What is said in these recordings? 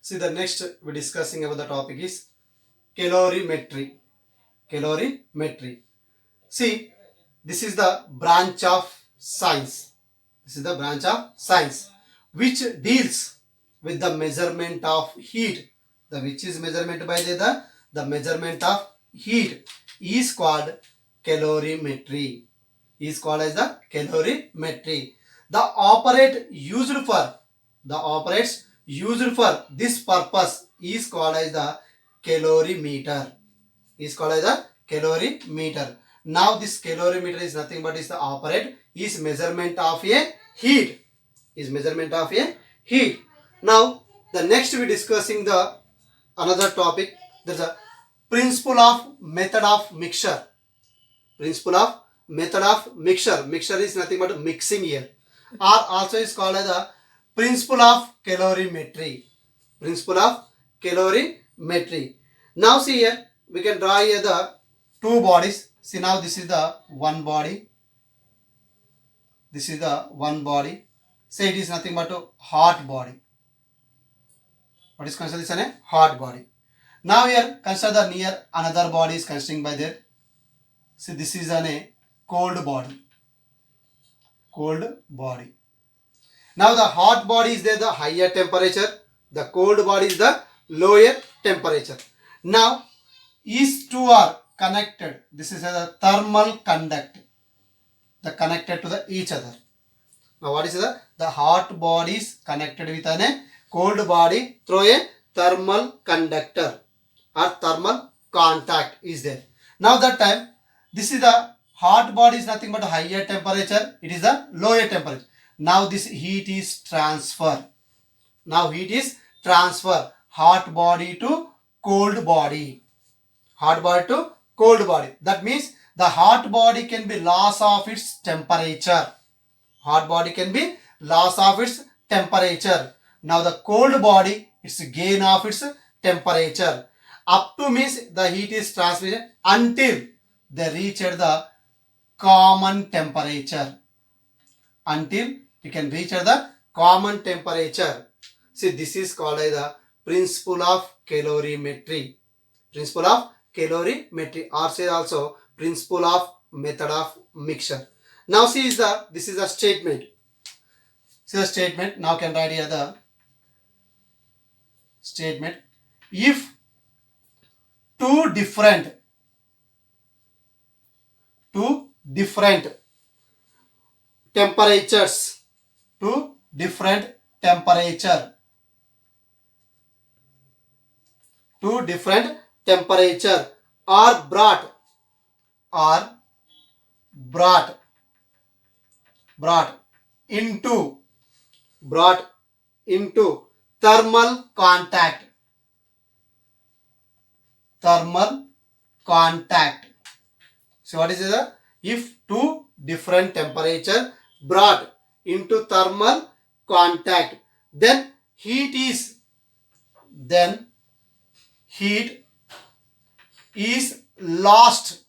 See, the next we're discussing about the topic is calorimetry. Calorimetry. See, this is the branch of science. This is the branch of science which deals with the measurement of heat. The which is measurement by the measurement of heat is called calorimetry. Is called as the calorimetry. The operates used for this purpose is called as the calorimeter. Is called as the calorimeter. Now this calorimeter is nothing but is the operate is measurement of a heat. Is measurement of a heat. Now the next we discussing the another topic. There's a principle of method of mixture. Principle of method of mixture. Mixture is nothing but mixing here. Or also is called as the principle of calorimetry. Principle of calorimetry. Now see here, we can draw here the two bodies. See now this is the one body. This is the one body. Say it is nothing but a hot body. What is considered as a hot body. Now here consider the near another body is considering by that. See this is a cold body. Cold body. Now the hot body is there the higher temperature. The cold body is the lower temperature. Now these two are connected. This is a thermal conduct. The connected to the each other. Now what is the hot body is connected with a cold body through a thermal conductor or thermal contact is there. Now that time this is the hot body is nothing but a higher temperature. It is a lower temperature. Now this heat is transfer. Now heat is transfer. Hot body to cold body. Hot body to cold body. That means the hot body can be loss of its temperature. Hot body can be loss of its temperature. Now the cold body it's gain of its temperature. Up to means the heat is transmitted until they reach at the common temperature. Until you can reach at the common temperature. See this is called as the principle of calorimetry. Principle of calorimetry or say also principle of method of mixture. Now see is the this is a statement. See the statement. Now can write here the statement. If two different temperatures, two different temperature are brought into thermal contact. So what is it? If two different temperature brought into thermal contact, then heat is lost.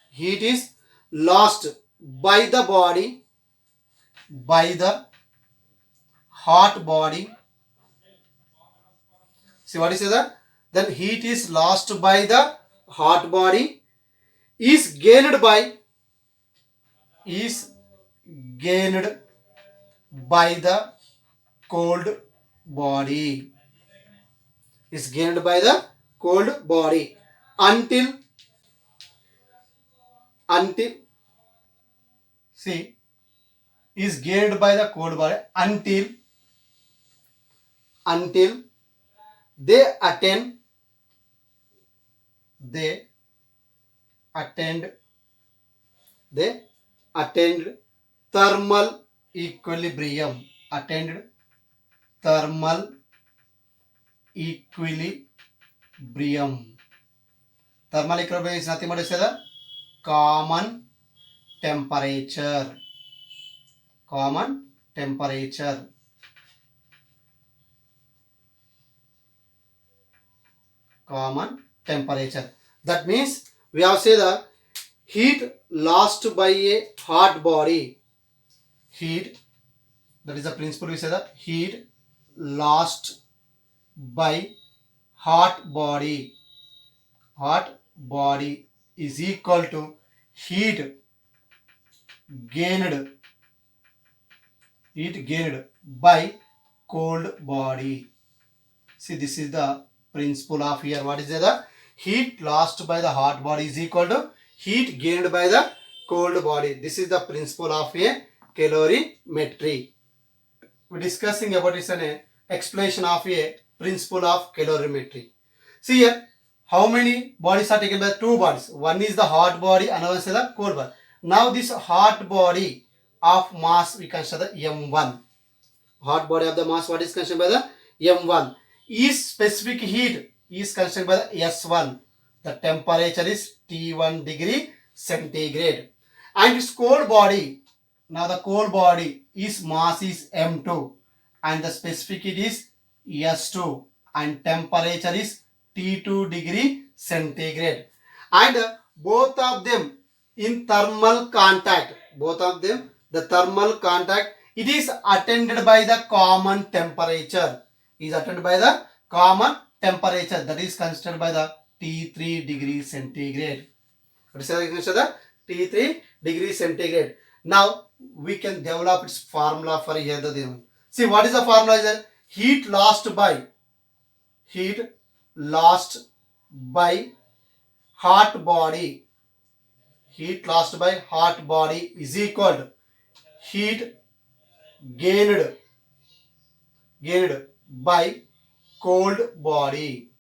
Heat is lost by the body, by the hot body. See what is that? Then heat is lost by the hot body, is gained by the cold body. Is gained by the cold body until see is gained by the cold body until they attend thermal equilibrium. Attend thermal equilibrium. Thermal equilibrium is nothing but the common temperature. Common temperature. Common temperature. That means we have said the heat lost by a hot body. Heat, that is the principle we say that heat lost by hot body. Hot body is equal to heat gained by cold body. See, this is the principle of here. What is the heat lost by the hot body is equal to heat gained by the cold body. This is the principle of a calorimetry. We're discussing about this an explanation of a principle of calorimetry. See here, how many bodies are taken by two bodies? One is the hot body, another is the cold body. Now this hot body of mass we consider M1. Hot body of the mass, what is considered by the M1? Is specific heat is considered by the S1. The temperature is T1 degree centigrade. And its cold body, now the cold body is mass is M2 and the specific heat is S2 and temperature is T2 degree centigrade. And both of them in thermal contact, both of them the thermal contact, it is attended by the common temperature, is attended by the common temperature, that is considered by the T3 degree centigrade. What is the T3 degree centigrade? Now we can develop its formula for here. See, what is the formula? Is heat lost by hot body. Heat lost by hot body is equal to heat gained by cold body.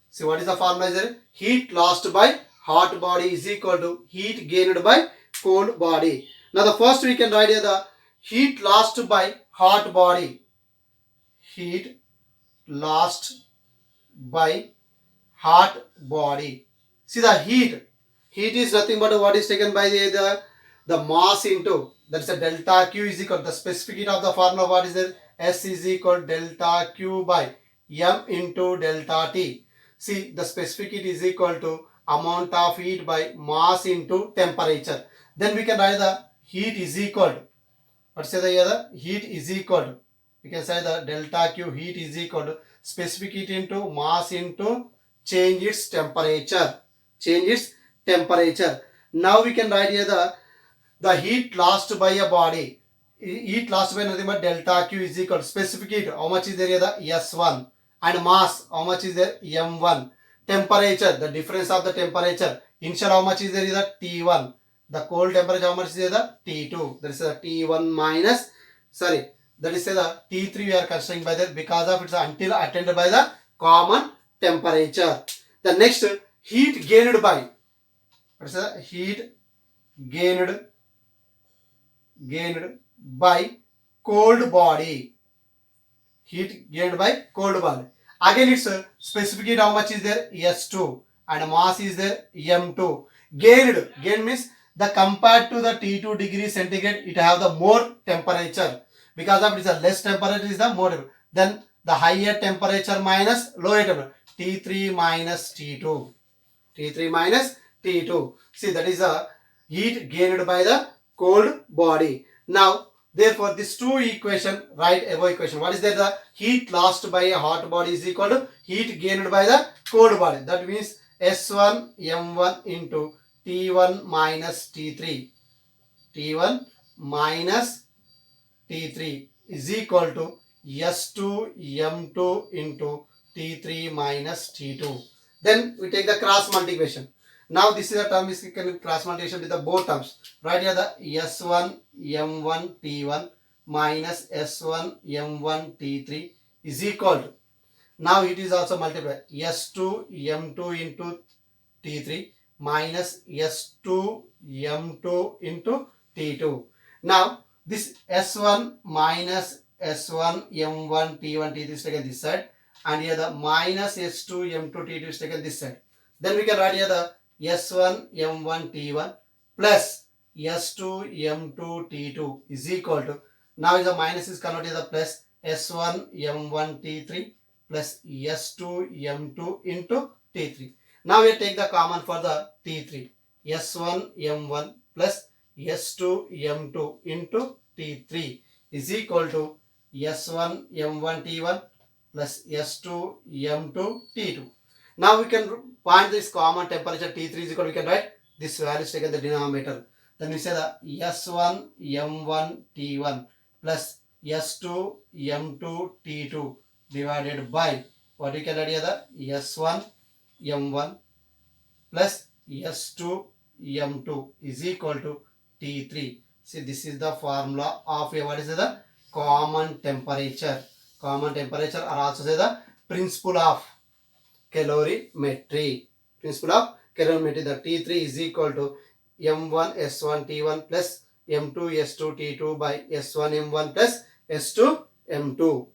See, what is the formula? Is heat lost by hot body is equal to heat gained by cold body. Now the first we can write here the heat lost by hot body. Heat lost by hot body. See, the heat is nothing but what is taken by the mass into, that's a delta Q is equal to the specific heat of the formula. What is it? S is equal to delta Q by M into delta T. See, the specific heat is equal to amount of heat by mass into temperature. Then we can write the heat is equal to, let's say the other heat is equal to, we can say the delta Q heat is equal to specific heat into mass into change its temperature. Now we can write here the heat lost by a body. Heat lost by nothing but delta Q is equal to specific heat. How much is there here? The S1. And mass, how much is there? M1. Temperature, the difference of the temperature. Initial, how much is there? Is the T1. The cold temperature, how much is there? The T2. That is the T1 minus, sorry, that is the T3 we are considering by that because of it's until attended by the common temperature. The next, heat gained by, what is the heat gained by cold body. Heat gained by cold body. Again it's specific heat, how much is there? S2 and mass is there? M2. Gained means the compared to the T2 degree centigrade, it have the more temperature. Because of it's a less temperature is the more. Then the higher temperature minus lower temperature. T3 minus T2. T3 minus T2. See, that is a heat gained by the cold body. Now, therefore, this two equation, write above equation. What is that? The heat lost by a hot body is equal to heat gained by the cold body. That means S1 M1 into T1 minus T3. T1 minus T3 is equal to S2 M2 into T3 minus T2. Then we take the cross multiplication. Now this is a term is cross multiplication with the both terms. Write here the S1 M1 T1 minus S1 M1 T3 is equal to, now it is also multiplied, S2 M2 into T3 minus S2 M2 into T2. Now this S1 minus S1 M1 T1 T3 is taken this side, and here the minus S2 M2 T2 is taken this side. Then we can write here the S1 M1 T1 plus S2 M2 T2 is equal to, now the minus is converted to the plus S1 M1 T3 plus S2 M2 into T3. Now we take the common for the T3. S1 M1 plus S2 M2 into T3 is equal to S1 M1 T1 plus S2 M2 T2. Now we can find this common temperature T3 is equal, we can write this value is taken the denominator. Then we say the S1 M1 T1 plus S2 M2 T2 divided by what we can write here, the S1 M1 plus S2 M2 is equal to T3. See, this is the formula of a, what is the common temperature. Common temperature or also say the principle of calorimetry. Principle of calorimetry. The T3 is equal to M1 S1 T1 plus M2 S2 T2 by S1 M1 plus S2 M2.